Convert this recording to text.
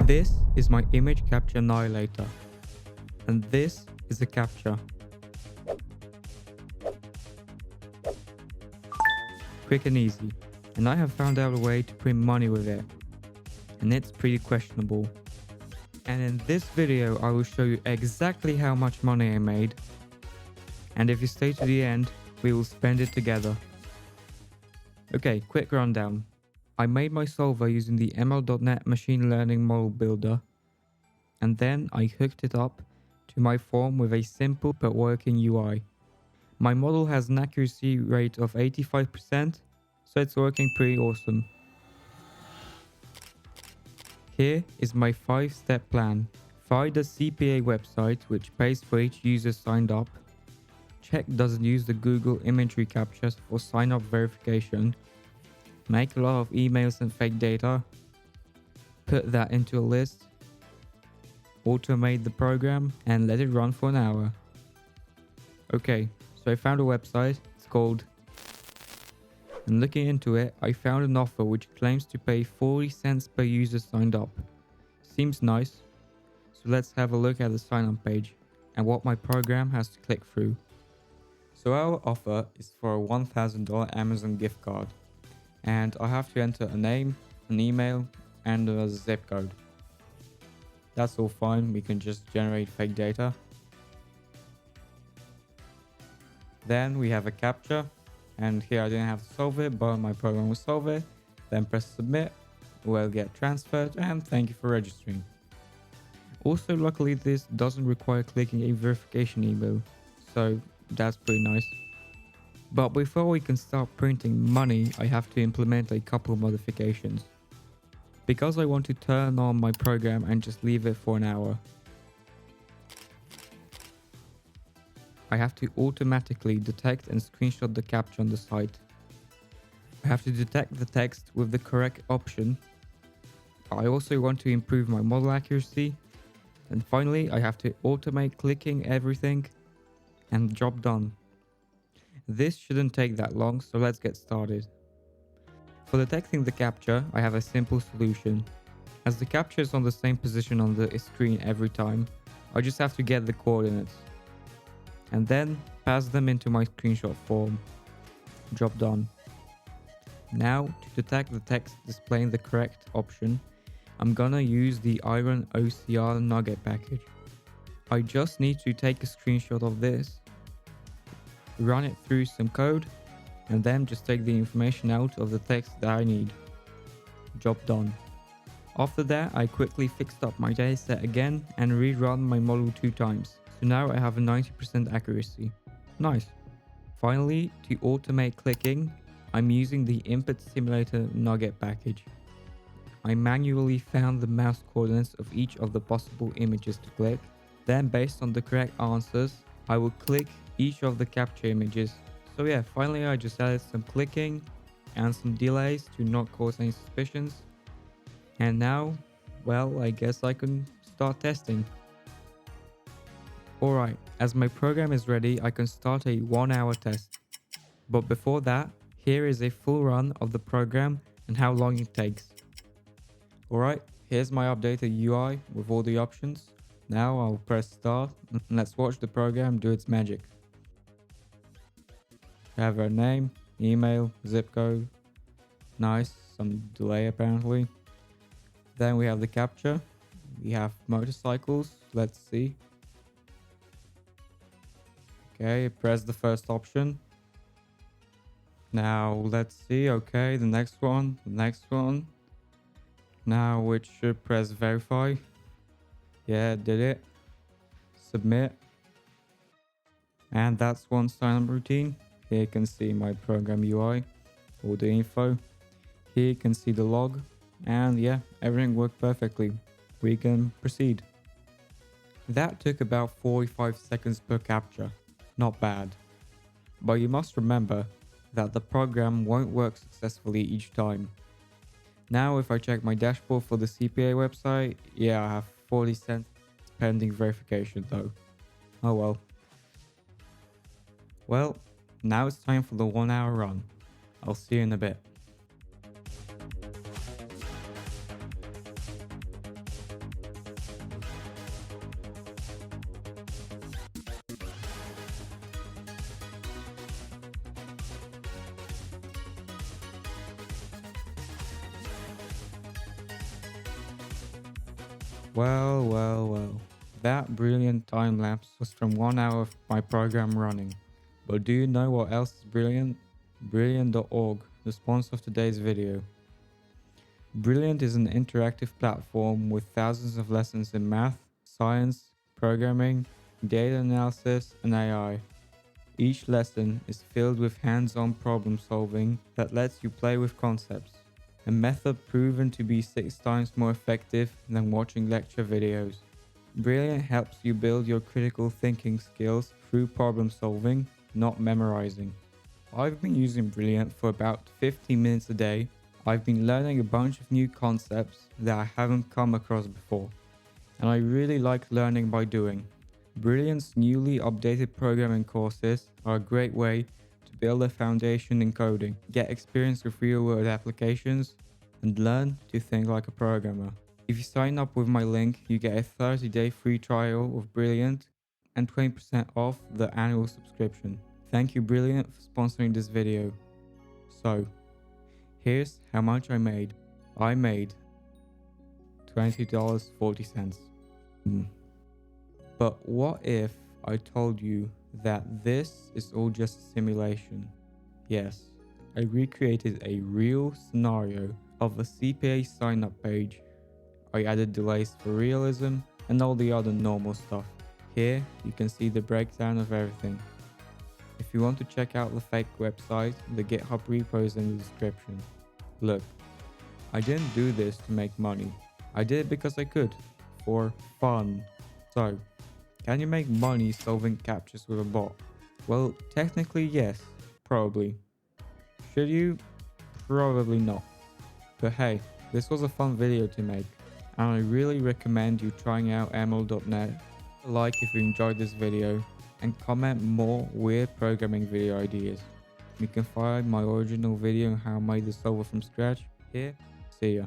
This is my image capture annihilator, and this is a captcha. Quick and easy, and I have found out a way to print money with it, and it's pretty questionable. And in this video I will show you exactly how much money I made, and if you stay to the end, we will spend it together. Okay, quick rundown. I made my solver using the ML.NET machine learning model builder, and then I hooked it up to my form with a simple but working UI. My model has an accuracy rate of 85%, so it's working pretty awesome. Here is my 5-step plan. Find a CPA website which pays for each user signed up. Check doesn't use the Google imagery captchas for sign-up verification. Make a lot of emails and fake data. Put that into a list. Automate the program and let it run for an hour. Okay, so I found a website. It's called... And looking into it, I found an offer which claims to pay 40 cents per user signed up. Seems nice. So let's have a look at the sign-up page and what my program has to click through. So our offer is for a $1,000 Amazon gift card. And I have to enter a name, an email, and a zip code. That's all fine, we can just generate fake data. Then we have a captcha, and here I didn't have to solve it, but my program will solve it. Then press submit, will get transferred, and thank you for registering. Also, luckily this doesn't require clicking a verification email, so that's pretty nice. But before we can start printing money, I have to implement a couple of modifications. Because I want to turn on my program and just leave it for an hour, I have to automatically detect and screenshot the captcha on the site. I have to detect the text with the correct option. I also want to improve my model accuracy. And finally, I have to automate clicking everything, and job done. This shouldn't take that long, so let's get started. For detecting the captcha, I have a simple solution. As the captcha is on the same position on the screen every time, I just have to get the coordinates and then pass them into my screenshot form. Job done. Now, to detect the text displaying the correct option, I'm gonna use the Iron OCR Nugget package. I just need to take a screenshot of this, run it through some code, and then just take the information out of the text that I need. Job done. After that, I quickly fixed up my dataset again and rerun my model 2 times. So now I have a 90% accuracy. Nice. Finally, to automate clicking, I'm using the Input Simulator Nugget package. I manually found the mouse coordinates of each of the possible images to click. Then, based on the correct answers, I will click each of the captcha images. So yeah, finally I just added some clicking and some delays to not cause any suspicions. And now, well, I guess I can start testing. Alright, as my program is ready, I can start a 1-hour test. But before that, here is a full run of the program and how long it takes. Alright, here's my updated UI with all the options. Now I'll press start and let's watch the program do its magic. We have our name, email, zip code. Nice, some delay apparently. Then we have the captcha. We have motorcycles. Let's see. Okay, press the first option. Now let's see. Okay, the next one. Now which should press verify. Yeah, did it. Submit. And that's one sign-up routine. Here you can see my program UI, all the info. Here you can see the log, and yeah, everything worked perfectly. We can proceed. That took about 45 seconds per captcha. Not bad. But you must remember that the program won't work successfully each time. Now if I check my dashboard for the CPA website, yeah, I have 40 cents pending verification though. Oh well. Well, now it's time for the 1-hour run. I'll see you in a bit. Well, well, well. That brilliant time lapse was from 1 hour of my program running. But do you know what else is brilliant? Brilliant.org, the sponsor of today's video. Brilliant is an interactive platform with thousands of lessons in math, science, programming, data analysis, and AI. Each lesson is filled with hands-on problem solving that lets you play with concepts, a method proven to be 6 times more effective than watching lecture videos. Brilliant helps you build your critical thinking skills through problem solving, not memorizing. I've been using Brilliant for about 15 minutes a day. I've been learning a bunch of new concepts that I haven't come across before, and I really like learning by doing. Brilliant's newly updated programming courses are a great way to build a foundation in coding, get experience with real-world applications, and learn to think like a programmer. If you sign up with my link, you get a 30-day free trial of Brilliant and 20% off the annual subscription. Thank you Brilliant for sponsoring this video. So, here's how much I made. I made $20.40. But what if I told you that this is all just a simulation? Yes, I recreated a real scenario of a CPA sign-up page. I added delays for realism and all the other normal stuff. Here you can see the breakdown of everything. If you want to check out the fake website, the GitHub repo is in the description. Look, I didn't do this to make money. I did it because I could, for fun. So, can you make money solving captchas with a bot? Well, technically yes, probably. Should you? Probably not. But hey, this was a fun video to make, and I really recommend you trying out ML.net. Like if you enjoyed this video, and comment more weird programming video ideas. You can find my original video on how I made the solver from scratch here. See ya.